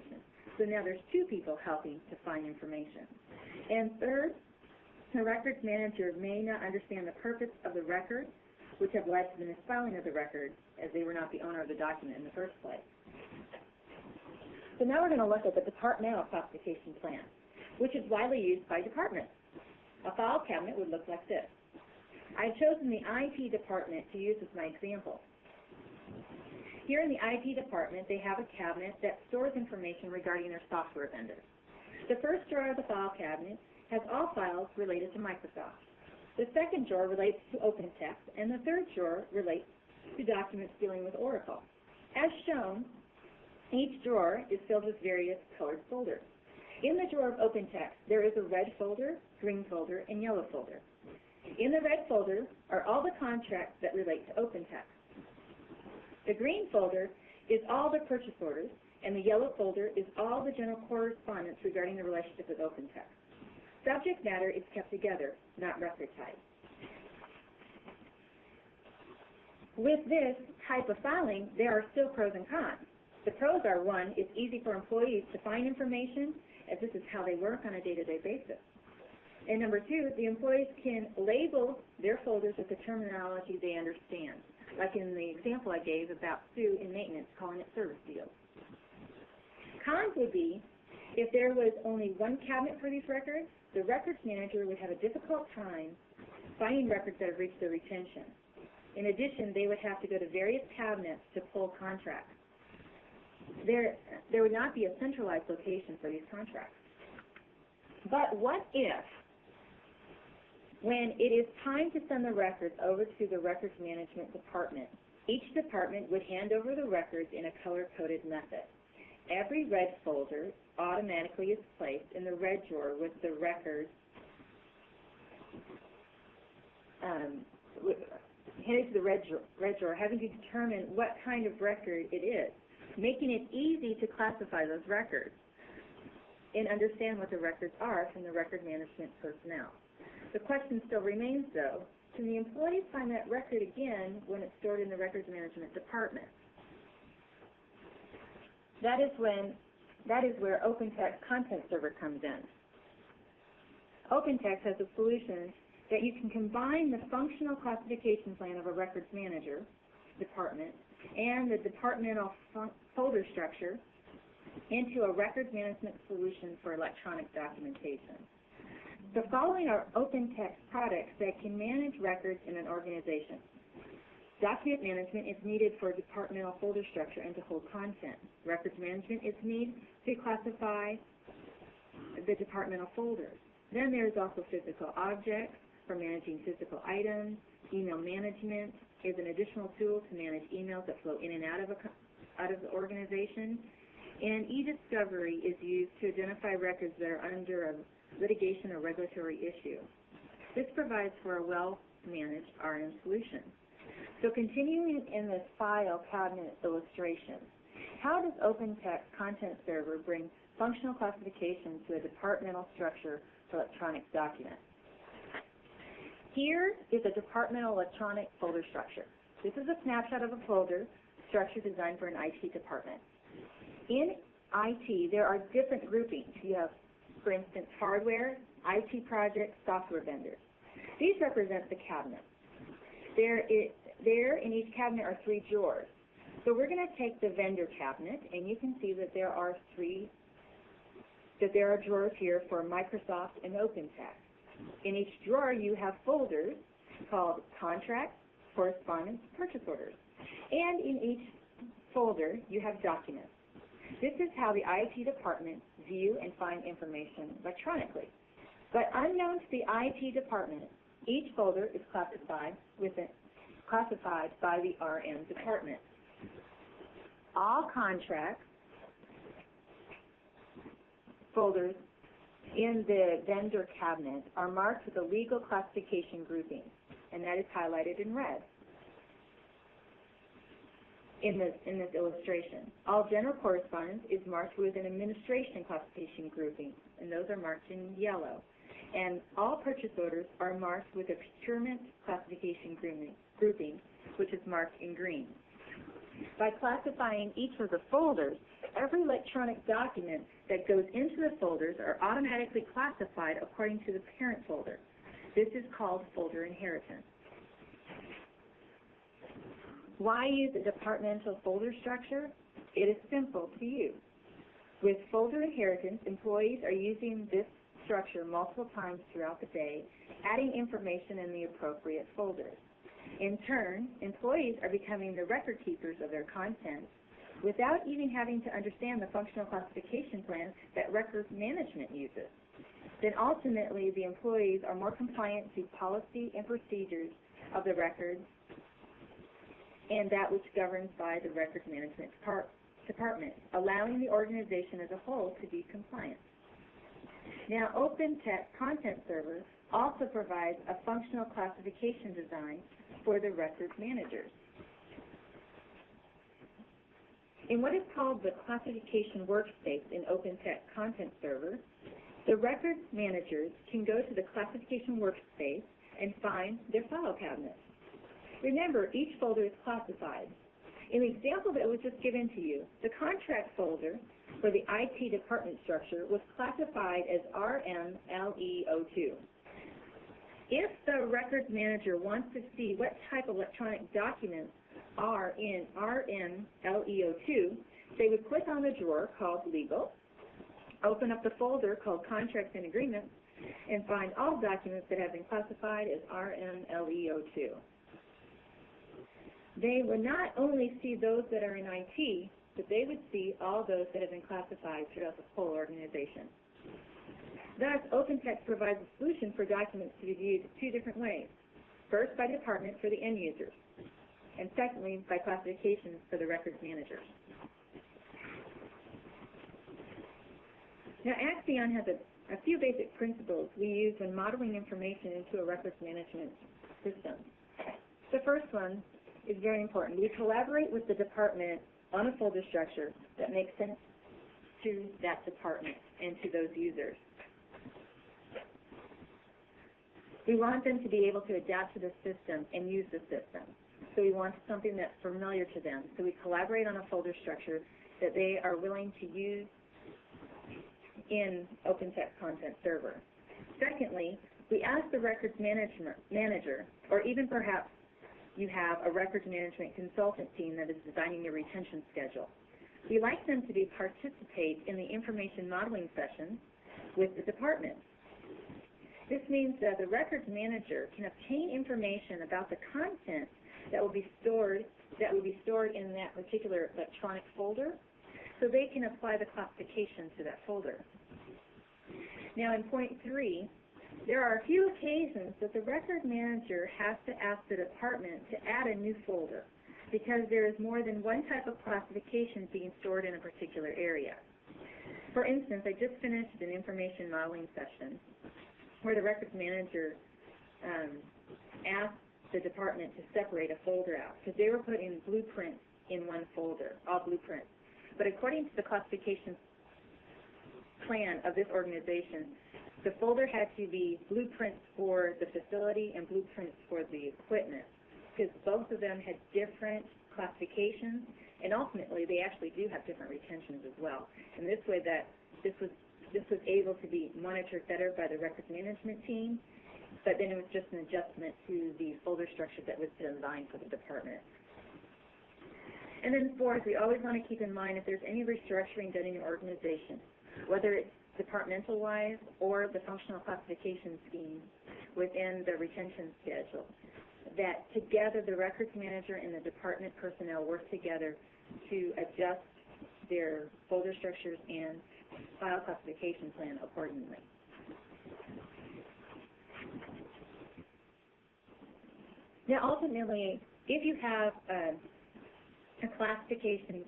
information. So now there's two people helping to find information. And third, the records manager may not understand the purpose of the record, which have led to the misfiling of the record, as they were not the owner of the document in the first place. So now we're going to look at the departmental classification plan, which is widely used by departments. A file cabinet would look like this. I've chosen the IT department to use as my example. Here in the IT department, they have a cabinet that stores information regarding their software vendors. The first drawer of the file cabinet has all files related to Microsoft. The second drawer relates to OpenText, and the third drawer relates to documents dealing with Oracle. As shown, each drawer is filled with various colored folders. In the drawer of OpenText, there is a red folder, green folder, and yellow folder. In the red folder are all the contracts that relate to OpenText. The green folder is all the purchase orders, and the yellow folder is all the general correspondence regarding the relationship with OpenText. Subject matter is kept together, not record type. With this type of filing, there are still pros and cons. The pros are, one, it's easy for employees to find information, as this is how they work on a day-to-day basis. And number two, the employees can label their folders with the terminology they understand, like in the example I gave about Sue in maintenance calling it service deals. Cons would be, if there was only one cabinet for these records, the records manager would have a difficult time finding records that have reached their retention. In addition, they would have to go to various cabinets to pull contracts. There would not be a centralized location for these contracts. But what if, when it is time to send the records over to the records management department, each department would hand over the records in a color-coded method. Every red folder automatically is placed in the red drawer with the records handed to the red drawer, having to determine what kind of record it is, making it easy to classify those records and understand what the records are from the record management personnel. The question still remains, though, can the employees find that record again when it's stored in the records management department? That is where OpenText Content Server comes in. OpenText has a solution that you can combine the functional classification plan of a records manager department and the departmental folder structure into a records management solution for electronic documentation. The following are OpenText products that can manage records in an organization. Document management is needed for departmental folder structure and to hold content. Records management is needed to classify the departmental folders. Then there is also physical objects for managing physical items. Email management is an additional tool to manage emails that flow in and out of the organization. And e-discovery is used to identify records that are under a litigation or regulatory issue. This provides for a well-managed RM solution. So continuing in this file cabinet illustration, how does OpenText Content Server bring functional classification to a departmental structure for electronic documents? Here is a departmental electronic folder structure. This is a snapshot of a folder structure designed for an IT department. In IT, there are different groupings. You have, for instance, hardware, IT projects, software vendors. These represent the cabinet. There in each cabinet are three drawers. So we're going to take the vendor cabinet, and you can see that there are drawers here for Microsoft and OpenText. In each drawer, you have folders called contracts, correspondence, purchase orders. And in each folder, you have documents. This is how the IT department view and find information electronically. But unknown to the IT department, each folder is classified by the RM department. All contracts folders in the vendor cabinet are marked with a legal classification grouping, and that is highlighted in red in this illustration. All general correspondence is marked with an administration classification grouping, and those are marked in yellow. And all purchase orders are marked with a procurement classification grouping, which is marked in green. By classifying each of the folders every electronic document that goes into the folders are automatically classified according to the parent folder. This is called folder inheritance. Why use a departmental folder structure? It is simple to use. With folder inheritance, employees are using this structure multiple times throughout the day, adding information in the appropriate folders. In turn, employees are becoming the record keepers of their content without even having to understand the functional classification plan that records management uses. Then ultimately, the employees are more compliant to policy and procedures of the records and that which governs by the records management department, allowing the organization as a whole to be compliant. Now, OpenText Content Server also provides a functional classification design for the records managers. In what is called the classification workspace in OpenText Content Server, the records managers can go to the classification workspace and find their file cabinets. Remember, each folder is classified. In the example that was just given to you, the contract folder for the IT department structure was classified as RMLE02. If the records manager wants to see what type of electronic documents are in RMLE02, they would click on the drawer called Legal, open up the folder called Contracts and Agreements, and find all documents that have been classified as RMLE02. They would not only see those that are in IT, but they would see all those that have been classified throughout the whole organization. Thus, OpenText provides a solution for documents to be viewed two different ways. First, by department for the end users, and secondly, by classification for the records managers. Now, Axyon has a few basic principles we use when modeling information into a records management system. The first one is very important. We collaborate with the department on a folder structure that makes sense to that department and to those users. We want them to be able to adapt to the system and use the system. So we want something that's familiar to them. So we collaborate on a folder structure that they are willing to use in OpenText Content Server. Secondly, we ask the records manager, or even perhaps you have a records management consultant team that is designing your retention schedule. We like them to participate in the information modeling sessions with the department. This means that the records manager can obtain information about the content that will be stored in that particular electronic folder, so they can apply the classification to that folder. Now, in point 3, there are a few occasions that the record manager has to ask the department to add a new folder because there is more than one type of classification being stored in a particular area. For instance, I just finished an information modeling session where the records manager asked the department to separate a folder out because they were putting blueprints in one folder, all blueprints. But according to the classification plan of this organization, the folder had to be blueprints for the facility and blueprints for the equipment because both of them had different classifications, and ultimately they actually do have different retentions as well. And this way that this was able to be monitored better by the records management team, but then it was just an adjustment to the folder structure that was designed for the department. And then fourth, we always want to keep in mind if there's any restructuring done in your organization, whether it's departmental-wise or the functional classification scheme within the retention schedule, that together the records manager and the department personnel work together to adjust their folder structures and file classification plan accordingly. Now, ultimately, if you have a classification